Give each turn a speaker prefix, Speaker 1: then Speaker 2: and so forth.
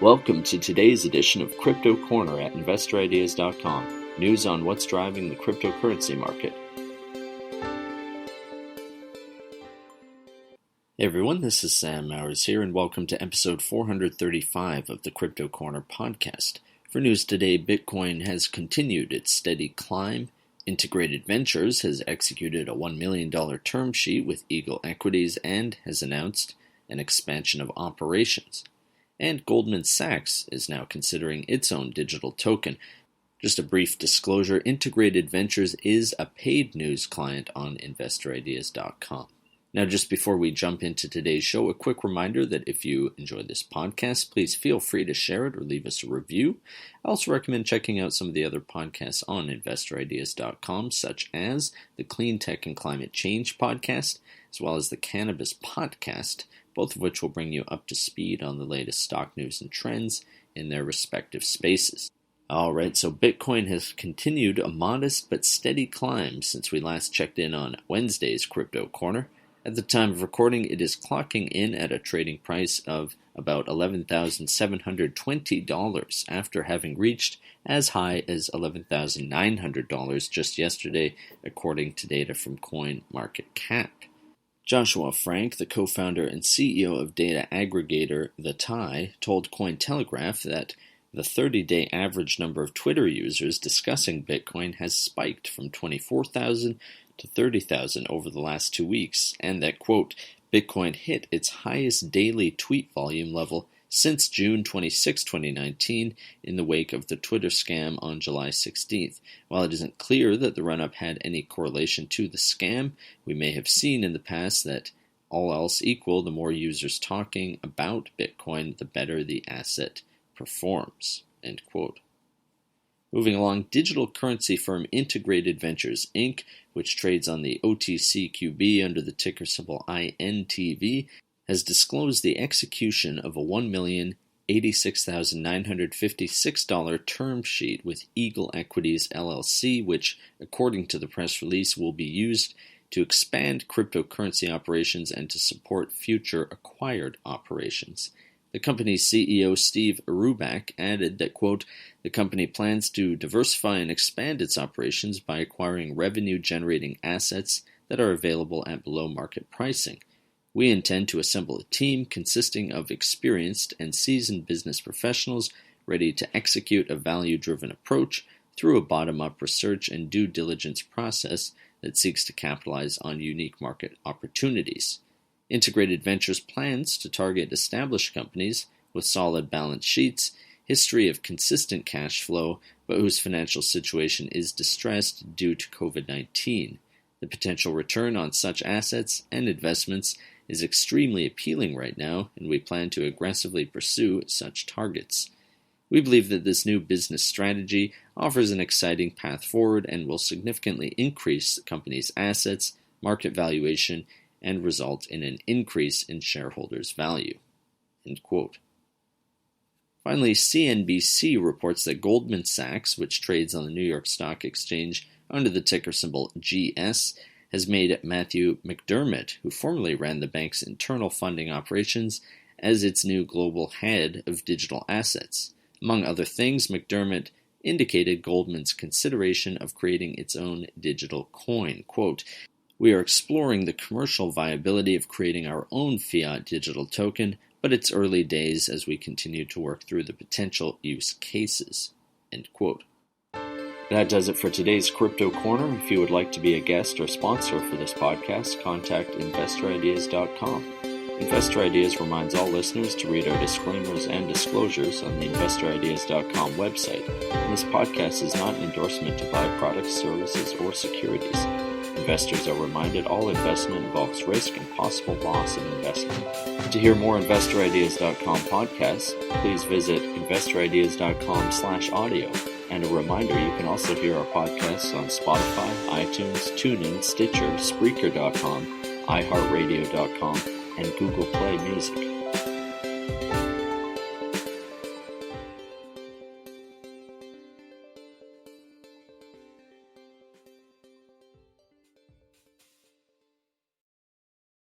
Speaker 1: Welcome to today's edition of Crypto Corner at InvestorIdeas.com. News on what's driving the cryptocurrency market. Hey everyone, this is Sam Mowers here, and welcome to episode 435 of the Crypto Corner podcast. For news today, Bitcoin has continued its steady climb. Integrated Ventures has executed a $1 million term sheet with Equities and has announced an expansion of operations. And Goldman Sachs is now considering its own digital token. Just a brief disclosure, Integrated Ventures is a paid news client on InvestorIdeas.com. Now, just before we jump into today's show, a quick reminder that if you enjoy this podcast, please feel free to share it or leave us a review. I also recommend checking out some of the other podcasts on InvestorIdeas.com, such as the Clean Tech and Climate Change podcast, as well as the Cannabis podcast, both of which will bring you up to speed on the latest stock news and trends in their respective spaces. Alright, so Bitcoin has continued a modest but steady climb since we last checked in on Wednesday's Crypto Corner. At the time of recording, it is clocking in at a trading price of about $11,720 after having reached as high as $11,900 just yesterday, according to data from CoinMarketCap. Joshua Frank, the co-founder and CEO of data aggregator The Tie, told Cointelegraph that the 30-day average number of Twitter users discussing Bitcoin has spiked from 24,000 to 30,000 over the last 2 weeks, and that, quote, Bitcoin hit its highest daily tweet volume level since June 26, 2019, in the wake of the Twitter scam on July 16th. While it isn't clear that the run-up had any correlation to the scam, we may have seen in the past that all else equal, the more users talking about Bitcoin, the better the asset performs, end quote. Moving along, digital currency firm Integrated Ventures, Inc., which trades on the OTCQB under the ticker symbol INTV, has disclosed the execution of a $1,086,956 term sheet with Equities LLC, which, according to the press release, will be used to expand cryptocurrency operations and to support future acquired operations. The company's CEO, Steve Rubak, added that, quote, the company plans to diversify and expand its operations by acquiring revenue-generating assets that are available at below-market pricing. We intend to assemble a team consisting of experienced and seasoned business professionals ready to execute a value-driven approach through a bottom-up research and due diligence process that seeks to capitalize on unique market opportunities. Integrated Ventures plans to target established companies with solid balance sheets, history of consistent cash flow, but whose financial situation is distressed due to COVID-19. The potential return on such assets and investments is extremely appealing right now, and we plan to aggressively pursue such targets. We believe that this new business strategy offers an exciting path forward and will significantly increase the company's assets, market valuation, and result in an increase in shareholders' value. End quote. Finally, CNBC reports that Goldman Sachs, which trades on the New York Stock Exchange under the ticker symbol GS, has made Matthew McDermott, who formerly ran the bank's internal funding operations, as its new global head of digital assets. Among other things, McDermott indicated Goldman's consideration of creating its own digital coin. Quote, we are exploring the commercial viability of creating our own fiat digital token, but it's early days as we continue to work through the potential use cases. End quote. That does it for today's Crypto Corner. If you would like to be a guest or sponsor for this podcast, contact InvestorIdeas.com. Investor Ideas reminds all listeners to read our disclaimers and disclosures on the InvestorIdeas.com website. And this podcast is not an endorsement to buy products, services, or securities. Investors are reminded all investment involves risk and possible loss of investment. To hear more InvestorIdeas.com podcasts, please visit InvestorIdeas.com/audio. And a reminder, you can also hear our podcasts on Spotify, iTunes, TuneIn, Stitcher, Spreaker.com, iHeartRadio.com, and Google Play Music.